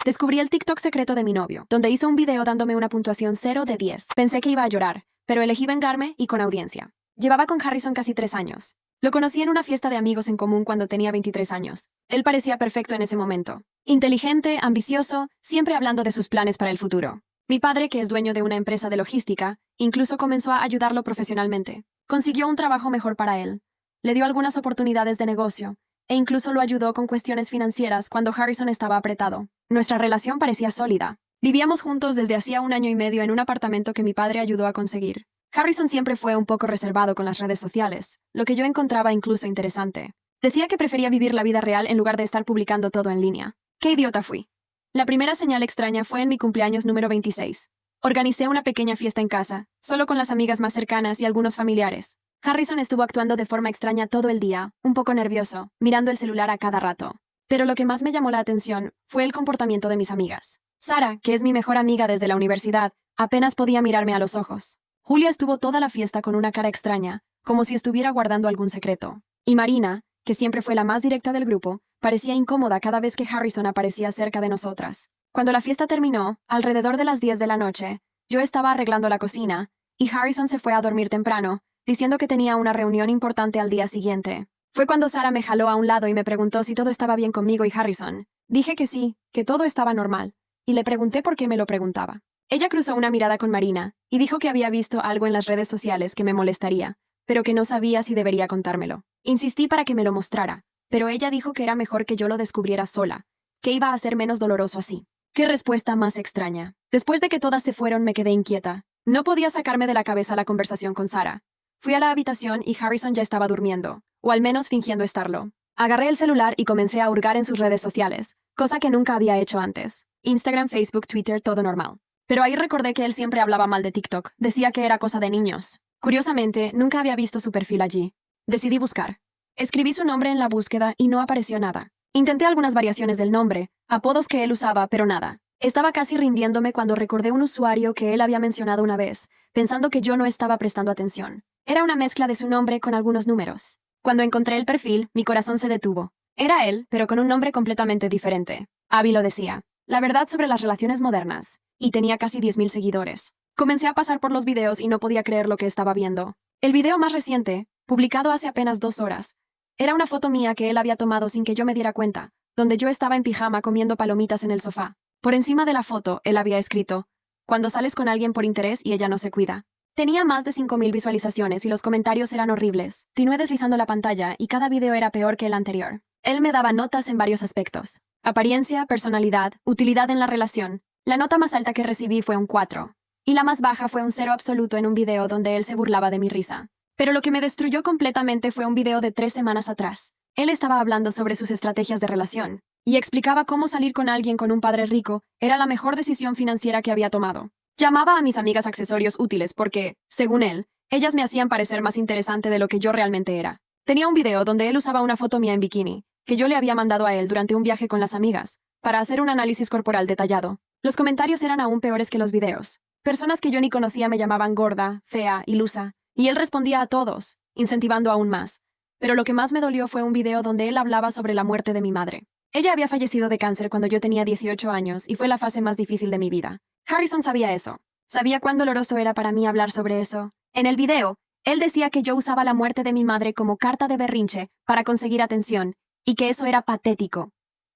Descubrí el TikTok secreto de mi novio, donde hizo un video dándome una puntuación 0 de 10. Pensé que iba a llorar, pero elegí vengarme y con audiencia. Llevaba con Harrison casi 3 años. Lo conocí en una fiesta de amigos en común cuando tenía 23 años. Él parecía perfecto en ese momento. Inteligente, ambicioso, siempre hablando de sus planes para el futuro. Mi padre, que es dueño de una empresa de logística, incluso comenzó a ayudarlo profesionalmente. Consiguió un trabajo mejor para él. Le dio algunas oportunidades de negocio, e incluso lo ayudó con cuestiones financieras cuando Harrison estaba apretado. Nuestra relación parecía sólida. Vivíamos juntos desde hacía 1 año y medio en un apartamento que mi padre ayudó a conseguir. Harrison siempre fue un poco reservado con las redes sociales, lo que yo encontraba incluso interesante. Decía que prefería vivir la vida real en lugar de estar publicando todo en línea. ¡Qué idiota fui! La primera señal extraña fue en mi cumpleaños número 26. Organicé una pequeña fiesta en casa, solo con las amigas más cercanas y algunos familiares. Harrison estuvo actuando de forma extraña todo el día, un poco nervioso, mirando el celular a cada rato. Pero lo que más me llamó la atención fue el comportamiento de mis amigas. Sara, que es mi mejor amiga desde la universidad, apenas podía mirarme a los ojos. Julia estuvo toda la fiesta con una cara extraña, como si estuviera guardando algún secreto. Y Marina, que siempre fue la más directa del grupo, parecía incómoda cada vez que Harrison aparecía cerca de nosotras. Cuando la fiesta terminó, alrededor de las 10 de la noche, yo estaba arreglando la cocina, y Harrison se fue a dormir temprano, diciendo que tenía una reunión importante al día siguiente. Fue cuando Sara me jaló a un lado y me preguntó si todo estaba bien conmigo y Harrison. Dije que sí, que todo estaba normal, y le pregunté por qué me lo preguntaba. Ella cruzó una mirada con Marina, y dijo que había visto algo en las redes sociales que me molestaría, pero que no sabía si debería contármelo. Insistí para que me lo mostrara, pero ella dijo que era mejor que yo lo descubriera sola, que iba a ser menos doloroso así. ¡Qué respuesta más extraña! Después de que todas se fueron me quedé inquieta. No podía sacarme de la cabeza la conversación con Sara. Fui a la habitación y Harrison ya estaba durmiendo, o al menos fingiendo estarlo. Agarré el celular y comencé a hurgar en sus redes sociales, cosa que nunca había hecho antes. Instagram, Facebook, Twitter, todo normal. Pero ahí recordé que él siempre hablaba mal de TikTok, decía que era cosa de niños. Curiosamente, nunca había visto su perfil allí. Decidí buscar. Escribí su nombre en la búsqueda y no apareció nada. Intenté algunas variaciones del nombre, apodos que él usaba, pero nada. Estaba casi rindiéndome cuando recordé un usuario que él había mencionado una vez, pensando que yo no estaba prestando atención. Era una mezcla de su nombre con algunos números. Cuando encontré el perfil, mi corazón se detuvo. Era él, pero con un nombre completamente diferente. Abby lo decía. La verdad sobre las relaciones modernas. Y tenía casi 10.000 seguidores. Comencé a pasar por los videos y no podía creer lo que estaba viendo. El video más reciente, publicado hace apenas 2 horas, era una foto mía que él había tomado sin que yo me diera cuenta, donde yo estaba en pijama comiendo palomitas en el sofá. Por encima de la foto, él había escrito: "Cuando sales con alguien por interés y ella no se cuida". Tenía más de 5.000 visualizaciones y los comentarios eran horribles. Continué deslizando la pantalla y cada video era peor que el anterior. Él me daba notas en varios aspectos: apariencia, personalidad, utilidad en la relación. La nota más alta que recibí fue un 4. Y la más baja fue un 0 absoluto en un video donde él se burlaba de mi risa. Pero lo que me destruyó completamente fue un video de 3 semanas atrás. Él estaba hablando sobre sus estrategias de relación y explicaba cómo salir con alguien con un padre rico era la mejor decisión financiera que había tomado. Llamaba a mis amigas accesorios útiles porque, según él, ellas me hacían parecer más interesante de lo que yo realmente era. Tenía un video donde él usaba una foto mía en bikini, que yo le había mandado a él durante un viaje con las amigas, para hacer un análisis corporal detallado. Los comentarios eran aún peores que los videos. Personas que yo ni conocía me llamaban gorda, fea, ilusa, y él respondía a todos, incentivando aún más. Pero lo que más me dolió fue un video donde él hablaba sobre la muerte de mi madre. Ella había fallecido de cáncer cuando yo tenía 18 años y fue la fase más difícil de mi vida. Harrison sabía eso. Sabía cuán doloroso era para mí hablar sobre eso. En el video, él decía que yo usaba la muerte de mi madre como carta de berrinche para conseguir atención, y que eso era patético.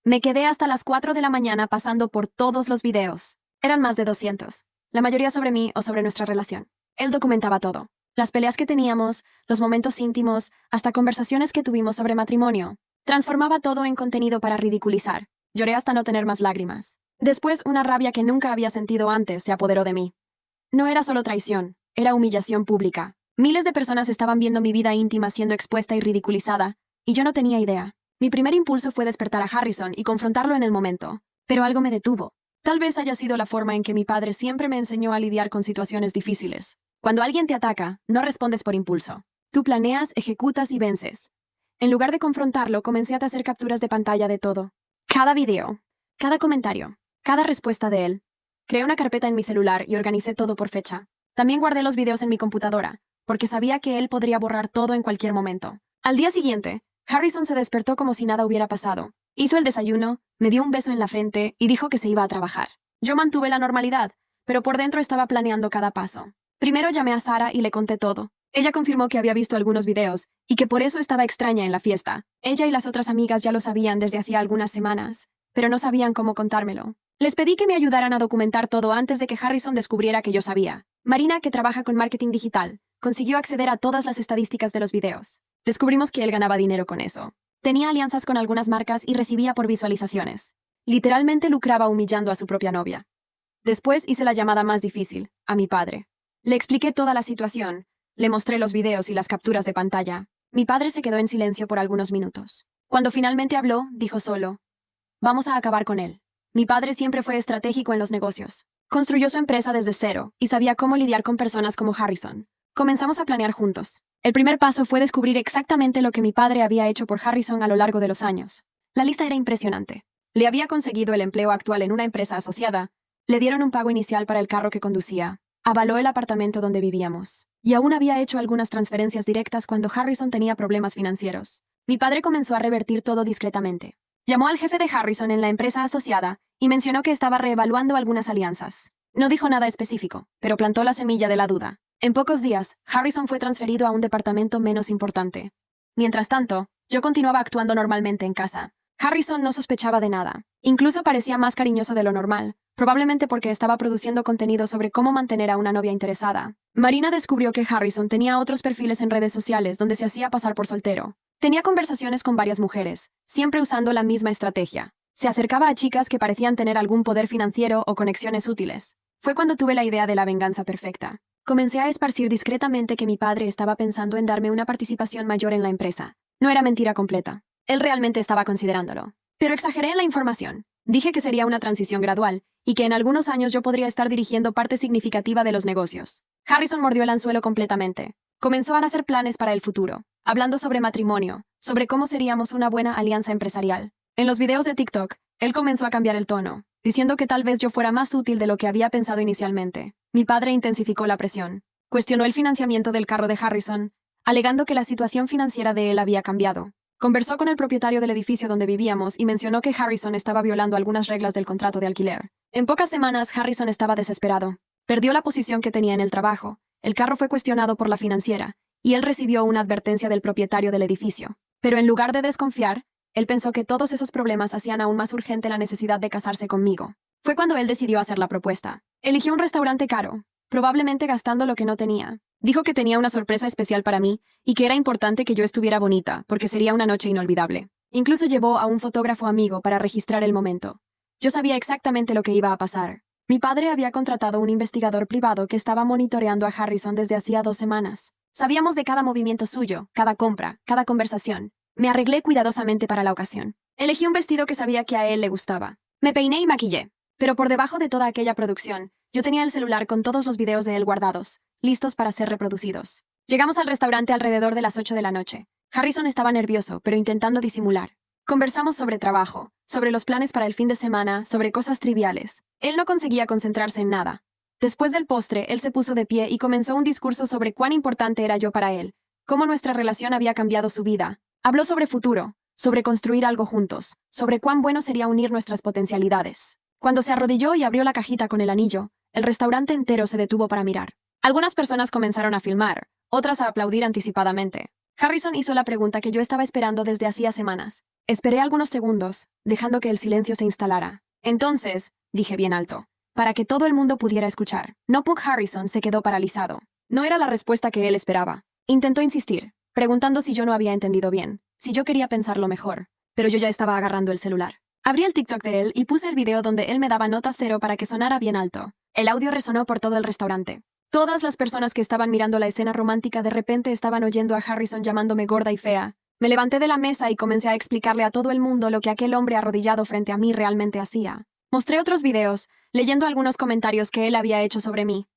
Me quedé hasta las 4 de la mañana pasando por todos los videos. Eran más de 200. La mayoría sobre mí o sobre nuestra relación. Él documentaba todo. Las peleas que teníamos, los momentos íntimos, hasta conversaciones que tuvimos sobre matrimonio. Transformaba todo en contenido para ridiculizar. Lloré hasta no tener más lágrimas. Después, una rabia que nunca había sentido antes se apoderó de mí. No era solo traición, era humillación pública. Miles de personas estaban viendo mi vida íntima siendo expuesta y ridiculizada, y yo no tenía idea. Mi primer impulso fue despertar a Harrison y confrontarlo en el momento. Pero algo me detuvo. Tal vez haya sido la forma en que mi padre siempre me enseñó a lidiar con situaciones difíciles. Cuando alguien te ataca, no respondes por impulso. Tú planeas, ejecutas y vences. En lugar de confrontarlo, comencé a hacer capturas de pantalla de todo. Cada video, cada comentario, cada respuesta de él. Creé una carpeta en mi celular y organicé todo por fecha. También guardé los videos en mi computadora, porque sabía que él podría borrar todo en cualquier momento. Al día siguiente, Harrison se despertó como si nada hubiera pasado. Hizo el desayuno, me dio un beso en la frente y dijo que se iba a trabajar. Yo mantuve la normalidad, pero por dentro estaba planeando cada paso. Primero llamé a Sara y le conté todo. Ella confirmó que había visto algunos videos y que por eso estaba extraña en la fiesta. Ella y las otras amigas ya lo sabían desde hacía algunas semanas, pero no sabían cómo contármelo. Les pedí que me ayudaran a documentar todo antes de que Harrison descubriera que yo sabía. Marina, que trabaja con marketing digital, consiguió acceder a todas las estadísticas de los videos. Descubrimos que él ganaba dinero con eso. Tenía alianzas con algunas marcas y recibía por visualizaciones. Literalmente lucraba humillando a su propia novia. Después hice la llamada más difícil, a mi padre. Le expliqué toda la situación, le mostré los videos y las capturas de pantalla. Mi padre se quedó en silencio por algunos minutos. Cuando finalmente habló, dijo solo: vamos a acabar con él. Mi padre siempre fue estratégico en los negocios. Construyó su empresa desde cero y sabía cómo lidiar con personas como Harrison. Comenzamos a planear juntos. El primer paso fue descubrir exactamente lo que mi padre había hecho por Harrison a lo largo de los años. La lista era impresionante. Le había conseguido el empleo actual en una empresa asociada, le dieron un pago inicial para el carro que conducía, avaló el apartamento donde vivíamos, y aún había hecho algunas transferencias directas cuando Harrison tenía problemas financieros. Mi padre comenzó a revertir todo discretamente. Llamó al jefe de Harrison en la empresa asociada y mencionó que estaba reevaluando algunas alianzas. No dijo nada específico, pero plantó la semilla de la duda. En pocos días, Harrison fue transferido a un departamento menos importante. Mientras tanto, yo continuaba actuando normalmente en casa. Harrison no sospechaba de nada. Incluso parecía más cariñoso de lo normal, probablemente porque estaba produciendo contenido sobre cómo mantener a una novia interesada. Marina descubrió que Harrison tenía otros perfiles en redes sociales donde se hacía pasar por soltero. Tenía conversaciones con varias mujeres, siempre usando la misma estrategia. Se acercaba a chicas que parecían tener algún poder financiero o conexiones útiles. Fue cuando tuve la idea de la venganza perfecta. Comencé a esparcir discretamente que mi padre estaba pensando en darme una participación mayor en la empresa. No era mentira completa. Él realmente estaba considerándolo. Pero exageré en la información. Dije que sería una transición gradual y que en algunos años yo podría estar dirigiendo parte significativa de los negocios. Harrison mordió el anzuelo completamente. Comenzó a hacer planes para el futuro, hablando sobre matrimonio, sobre cómo seríamos una buena alianza empresarial. En los videos de TikTok, él comenzó a cambiar el tono, diciendo que tal vez yo fuera más útil de lo que había pensado inicialmente. Mi padre intensificó la presión. Cuestionó el financiamiento del carro de Harrison, alegando que la situación financiera de él había cambiado. Conversó con el propietario del edificio donde vivíamos y mencionó que Harrison estaba violando algunas reglas del contrato de alquiler. En pocas semanas, Harrison estaba desesperado. Perdió la posición que tenía en el trabajo, el carro fue cuestionado por la financiera, y él recibió una advertencia del propietario del edificio. Pero en lugar de desconfiar, él pensó que todos esos problemas hacían aún más urgente la necesidad de casarse conmigo. Fue cuando él decidió hacer la propuesta. Eligió un restaurante caro, probablemente gastando lo que no tenía. Dijo que tenía una sorpresa especial para mí y que era importante que yo estuviera bonita, porque sería una noche inolvidable. Incluso llevó a un fotógrafo amigo para registrar el momento. Yo sabía exactamente lo que iba a pasar. Mi padre había contratado un investigador privado que estaba monitoreando a Harrison desde hacía 2 semanas. Sabíamos de cada movimiento suyo, cada compra, cada conversación. Me arreglé cuidadosamente para la ocasión. Elegí un vestido que sabía que a él le gustaba. Me peiné y maquillé. Pero por debajo de toda aquella producción, yo tenía el celular con todos los videos de él guardados, listos para ser reproducidos. Llegamos al restaurante alrededor de las 8 de la noche. Harrison estaba nervioso, pero intentando disimular. Conversamos sobre trabajo, sobre los planes para el fin de semana, sobre cosas triviales. Él no conseguía concentrarse en nada. Después del postre, él se puso de pie y comenzó un discurso sobre cuán importante era yo para él, cómo nuestra relación había cambiado su vida. Habló sobre futuro, sobre construir algo juntos, sobre cuán bueno sería unir nuestras potencialidades. Cuando se arrodilló y abrió la cajita con el anillo, el restaurante entero se detuvo para mirar. Algunas personas comenzaron a filmar, otras a aplaudir anticipadamente. Harrison hizo la pregunta que yo estaba esperando desde hacía semanas. Esperé algunos segundos, dejando que el silencio se instalara. Entonces, dije bien alto, para que todo el mundo pudiera escuchar. No Puck Harrison se quedó paralizado. No era la respuesta que él esperaba. Intentó insistir, preguntando si yo no había entendido bien, si yo quería pensarlo mejor, pero yo ya estaba agarrando el celular. Abrí el TikTok de él y puse el video donde él me daba nota 0 para que sonara bien alto. El audio resonó por todo el restaurante. Todas las personas que estaban mirando la escena romántica de repente estaban oyendo a Harrison llamándome gorda y fea. Me levanté de la mesa y comencé a explicarle a todo el mundo lo que aquel hombre arrodillado frente a mí realmente hacía. Mostré otros videos, leyendo algunos comentarios que él había hecho sobre mí.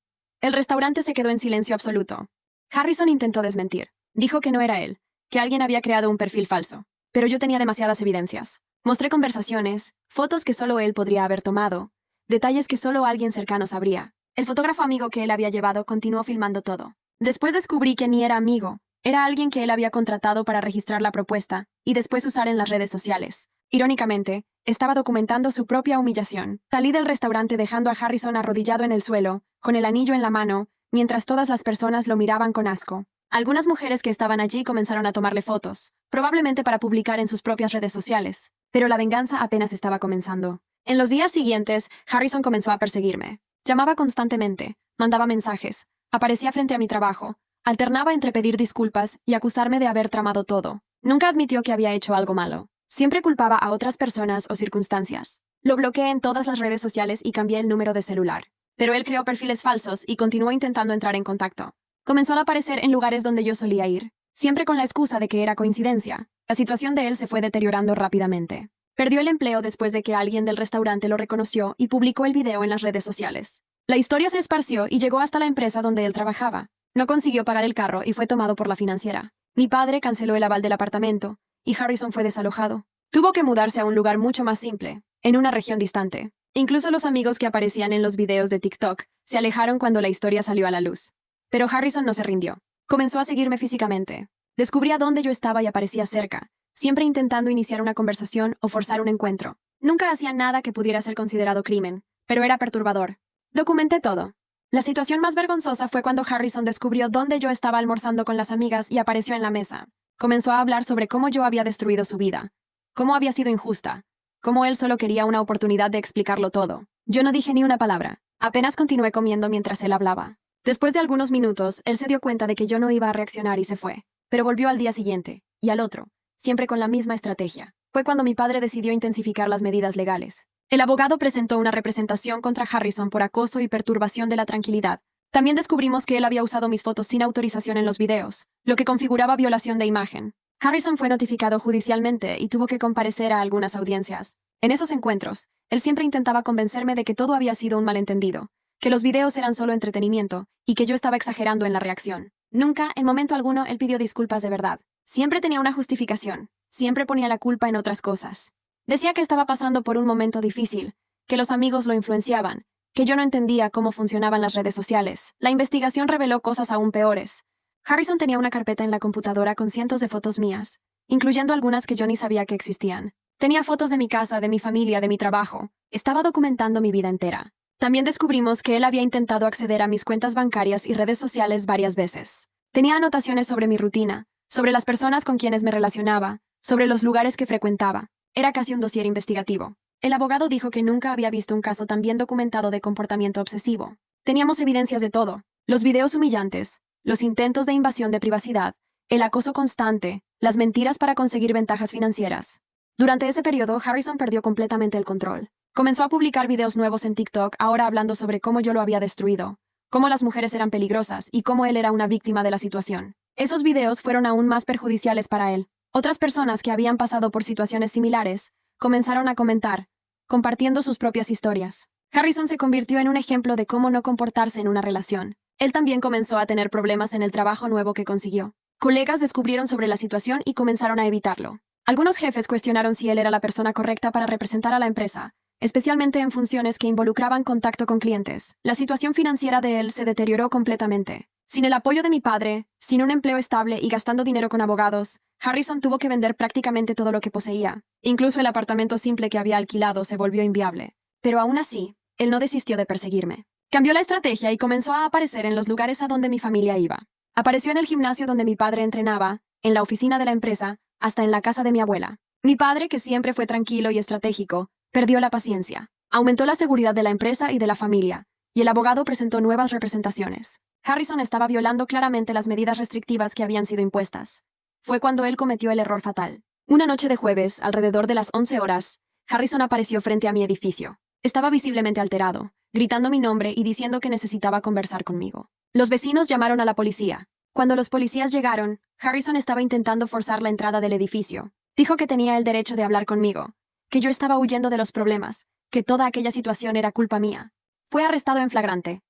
El restaurante se quedó en silencio absoluto. Harrison intentó desmentir. Dijo que no era él, que alguien había creado un perfil falso. Pero yo tenía demasiadas evidencias. Mostré conversaciones, fotos que solo él podría haber tomado, detalles que solo alguien cercano sabría. El fotógrafo amigo que él había llevado continuó filmando todo. Después descubrí que ni era amigo, era alguien que él había contratado para registrar la propuesta y después usar en las redes sociales. Irónicamente, estaba documentando su propia humillación. Salí del restaurante dejando a Harrison arrodillado en el suelo, con el anillo en la mano, mientras todas las personas lo miraban con asco. Algunas mujeres que estaban allí comenzaron a tomarle fotos, probablemente para publicar en sus propias redes sociales. Pero la venganza apenas estaba comenzando. En los días siguientes, Harrison comenzó a perseguirme. Llamaba constantemente, mandaba mensajes, aparecía frente a mi trabajo, alternaba entre pedir disculpas y acusarme de haber tramado todo. Nunca admitió que había hecho algo malo. Siempre culpaba a otras personas o circunstancias. Lo bloqueé en todas las redes sociales y cambié el número de celular. Pero él creó perfiles falsos y continuó intentando entrar en contacto. Comenzó a aparecer en lugares donde yo solía ir, siempre con la excusa de que era coincidencia. La situación de él se fue deteriorando rápidamente. Perdió el empleo después de que alguien del restaurante lo reconoció y publicó el video en las redes sociales. La historia se esparció y llegó hasta la empresa donde él trabajaba. No consiguió pagar el carro y fue tomado por la financiera. Mi padre canceló el aval del apartamento, y Harrison fue desalojado. Tuvo que mudarse a un lugar mucho más simple, en una región distante. Incluso los amigos que aparecían en los videos de TikTok se alejaron cuando la historia salió a la luz. Pero Harrison no se rindió. Comenzó a seguirme físicamente. Descubría dónde yo estaba y aparecía cerca, siempre intentando iniciar una conversación o forzar un encuentro. Nunca hacía nada que pudiera ser considerado crimen, pero era perturbador. Documenté todo. La situación más vergonzosa fue cuando Harrison descubrió dónde yo estaba almorzando con las amigas y apareció en la mesa. Comenzó a hablar sobre cómo yo había destruido su vida, cómo había sido injusta, cómo él solo quería una oportunidad de explicarlo todo. Yo no dije ni una palabra, apenas continué comiendo mientras él hablaba. Después de algunos minutos, él se dio cuenta de que yo no iba a reaccionar y se fue, pero volvió al día siguiente, y al otro, siempre con la misma estrategia. Fue cuando mi padre decidió intensificar las medidas legales. El abogado presentó una representación contra Harrison por acoso y perturbación de la tranquilidad. También descubrimos que él había usado mis fotos sin autorización en los videos, lo que configuraba violación de imagen. Harrison fue notificado judicialmente y tuvo que comparecer a algunas audiencias. En esos encuentros, él siempre intentaba convencerme de que todo había sido un malentendido, que los videos eran solo entretenimiento y que yo estaba exagerando en la reacción. Nunca, en momento alguno, él pidió disculpas de verdad. Siempre tenía una justificación, siempre ponía la culpa en otras cosas. Decía que estaba pasando por un momento difícil, que los amigos lo influenciaban, que yo no entendía cómo funcionaban las redes sociales. La investigación reveló cosas aún peores. Harrison tenía una carpeta en la computadora con cientos de fotos mías, incluyendo algunas que yo ni sabía que existían. Tenía fotos de mi casa, de mi familia, de mi trabajo. Estaba documentando mi vida entera. También descubrimos que él había intentado acceder a mis cuentas bancarias y redes sociales varias veces. Tenía anotaciones sobre mi rutina, sobre las personas con quienes me relacionaba, sobre los lugares que frecuentaba. Era casi un dossier investigativo. El abogado dijo que nunca había visto un caso tan bien documentado de comportamiento obsesivo. Teníamos evidencias de todo: los videos humillantes, los intentos de invasión de privacidad, el acoso constante, las mentiras para conseguir ventajas financieras. Durante ese periodo, Harrison perdió completamente el control. Comenzó a publicar videos nuevos en TikTok, ahora hablando sobre cómo yo lo había destruido, cómo las mujeres eran peligrosas y cómo él era una víctima de la situación. Esos videos fueron aún más perjudiciales para él. Otras personas que habían pasado por situaciones similares comenzaron a comentar, compartiendo sus propias historias. Harrison se convirtió en un ejemplo de cómo no comportarse en una relación. Él también comenzó a tener problemas en el trabajo nuevo que consiguió. Colegas descubrieron sobre la situación y comenzaron a evitarlo. Algunos jefes cuestionaron si él era la persona correcta para representar a la empresa, especialmente en funciones que involucraban contacto con clientes. La situación financiera de él se deterioró completamente. Sin el apoyo de mi padre, sin un empleo estable y gastando dinero con abogados, Harrison tuvo que vender prácticamente todo lo que poseía. Incluso el apartamento simple que había alquilado se volvió inviable. Pero aún así, él no desistió de perseguirme. Cambió la estrategia y comenzó a aparecer en los lugares a donde mi familia iba. Apareció en el gimnasio donde mi padre entrenaba, en la oficina de la empresa, hasta en la casa de mi abuela. Mi padre, que siempre fue tranquilo y estratégico, perdió la paciencia. Aumentó la seguridad de la empresa y de la familia, y el abogado presentó nuevas representaciones. Harrison estaba violando claramente las medidas restrictivas que habían sido impuestas. Fue cuando él cometió el error fatal. Una noche de jueves, alrededor de las 11 horas, Harrison apareció frente a mi edificio. Estaba visiblemente alterado, gritando mi nombre y diciendo que necesitaba conversar conmigo. Los vecinos llamaron a la policía. Cuando los policías llegaron, Harrison estaba intentando forzar la entrada del edificio. Dijo que tenía el derecho de hablar conmigo, que yo estaba huyendo de los problemas, que toda aquella situación era culpa mía. Fue arrestado en flagrante.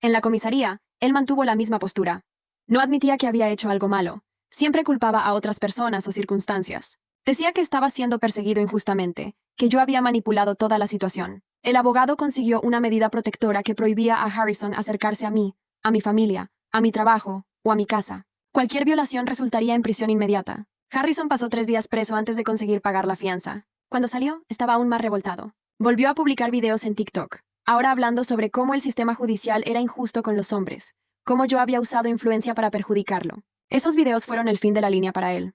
En la comisaría, él mantuvo la misma postura. No admitía que había hecho algo malo. Siempre culpaba a otras personas o circunstancias. Decía que estaba siendo perseguido injustamente, que yo había manipulado toda la situación. El abogado consiguió una medida protectora que prohibía a Harrison acercarse a mí, a mi familia, a mi trabajo o a mi casa. Cualquier violación resultaría en prisión inmediata. Harrison pasó 3 días preso antes de conseguir pagar la fianza. Cuando salió, estaba aún más revoltado. Volvió a publicar videos en TikTok, ahora hablando sobre cómo el sistema judicial era injusto con los hombres, cómo yo había usado influencia para perjudicarlo. Esos videos fueron el fin de la línea para él.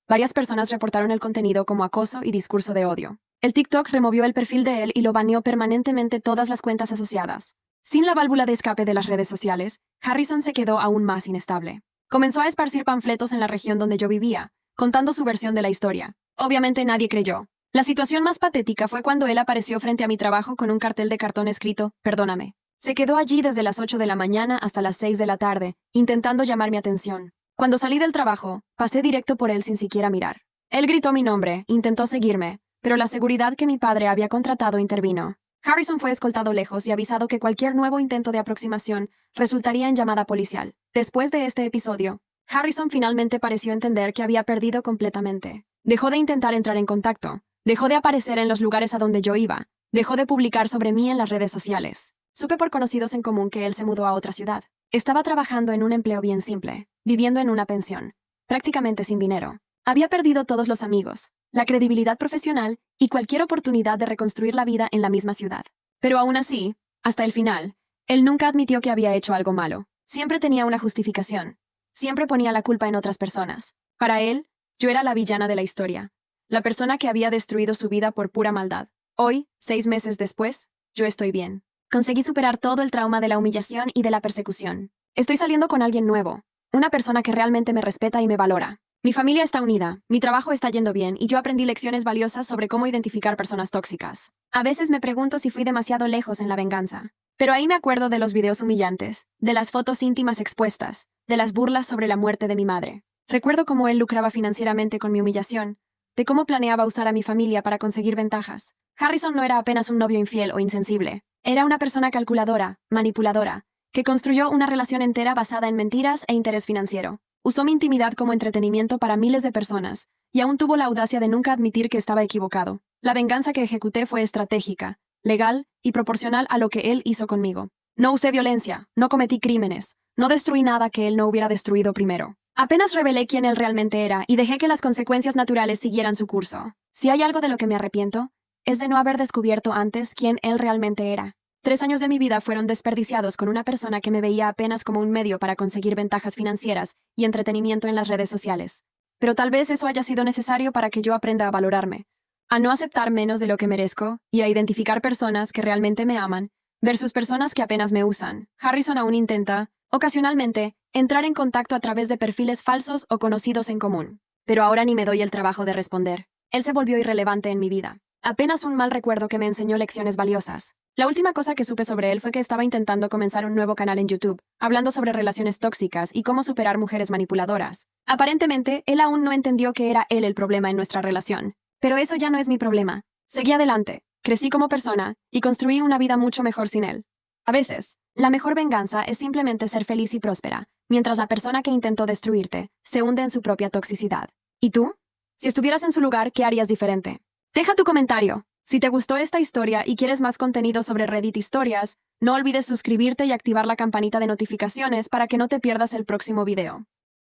Varias personas reportaron el contenido como acoso y discurso de odio. El TikTok removió el perfil de él y lo baneó permanentemente todas las cuentas asociadas. Sin la válvula de escape de las redes sociales, Harrison se quedó aún más inestable. Comenzó a esparcir panfletos en la región donde yo vivía, contando su versión de la historia. Obviamente nadie creyó. La situación más patética fue cuando él apareció frente a mi trabajo con un cartel de cartón escrito, "Perdóname". Se quedó allí desde las 8 de la mañana hasta las 6 de la tarde, intentando llamar mi atención. Cuando salí del trabajo, pasé directo por él sin siquiera mirar. Él gritó mi nombre, intentó seguirme, pero la seguridad que mi padre había contratado intervino. Harrison fue escoltado lejos y avisado que cualquier nuevo intento de aproximación resultaría en llamada policial. Después de este episodio, Harrison finalmente pareció entender que había perdido completamente. Dejó de intentar entrar en contacto, dejó de aparecer en los lugares a donde yo iba, dejó de publicar sobre mí en las redes sociales. Supe por conocidos en común que él se mudó a otra ciudad. Estaba trabajando en un empleo bien simple, viviendo en una pensión, prácticamente sin dinero. Había perdido todos los amigos, la credibilidad profesional y cualquier oportunidad de reconstruir la vida en la misma ciudad. Pero aún así, hasta el final, él nunca admitió que había hecho algo malo. Siempre tenía una justificación. Siempre ponía la culpa en otras personas. Para él, yo era la villana de la historia, la persona que había destruido su vida por pura maldad. Hoy, 6 meses después, yo estoy bien. Conseguí superar todo el trauma de la humillación y de la persecución. Estoy saliendo con alguien nuevo, una persona que realmente me respeta y me valora. Mi familia está unida, mi trabajo está yendo bien y yo aprendí lecciones valiosas sobre cómo identificar personas tóxicas. A veces me pregunto si fui demasiado lejos en la venganza. Pero ahí me acuerdo de los videos humillantes, de las fotos íntimas expuestas, de las burlas sobre la muerte de mi madre. Recuerdo cómo él lucraba financieramente con mi humillación, de cómo planeaba usar a mi familia para conseguir ventajas. Harrison no era apenas un novio infiel o insensible. Era una persona calculadora, manipuladora, que construyó una relación entera basada en mentiras e interés financiero. Usó mi intimidad como entretenimiento para miles de personas, y aún tuvo la audacia de nunca admitir que estaba equivocado. La venganza que ejecuté fue estratégica, legal y proporcional a lo que él hizo conmigo. No usé violencia, no cometí crímenes, no destruí nada que él no hubiera destruido primero. Apenas revelé quién él realmente era y dejé que las consecuencias naturales siguieran su curso. Si hay algo de lo que me arrepiento, es de no haber descubierto antes quién él realmente era. 3 años de mi vida fueron desperdiciados con una persona que me veía apenas como un medio para conseguir ventajas financieras y entretenimiento en las redes sociales. Pero tal vez eso haya sido necesario para que yo aprenda a valorarme, a no aceptar menos de lo que merezco y a identificar personas que realmente me aman versus personas que apenas me usan. Harrison aún intenta, ocasionalmente, entrar en contacto a través de perfiles falsos o conocidos en común. Pero ahora ni me doy el trabajo de responder. Él se volvió irrelevante en mi vida. Apenas un mal recuerdo que me enseñó lecciones valiosas. La última cosa que supe sobre él fue que estaba intentando comenzar un nuevo canal en YouTube, hablando sobre relaciones tóxicas y cómo superar mujeres manipuladoras. Aparentemente, él aún no entendió que era él el problema en nuestra relación. Pero eso ya no es mi problema. Seguí adelante, crecí como persona y construí una vida mucho mejor sin él. A veces, la mejor venganza es simplemente ser feliz y próspera, mientras la persona que intentó destruirte se hunde en su propia toxicidad. ¿Y tú? Si estuvieras en su lugar, ¿qué harías diferente? Deja tu comentario. Si te gustó esta historia y quieres más contenido sobre Reddit Historias, no olvides suscribirte y activar la campanita de notificaciones para que no te pierdas el próximo video.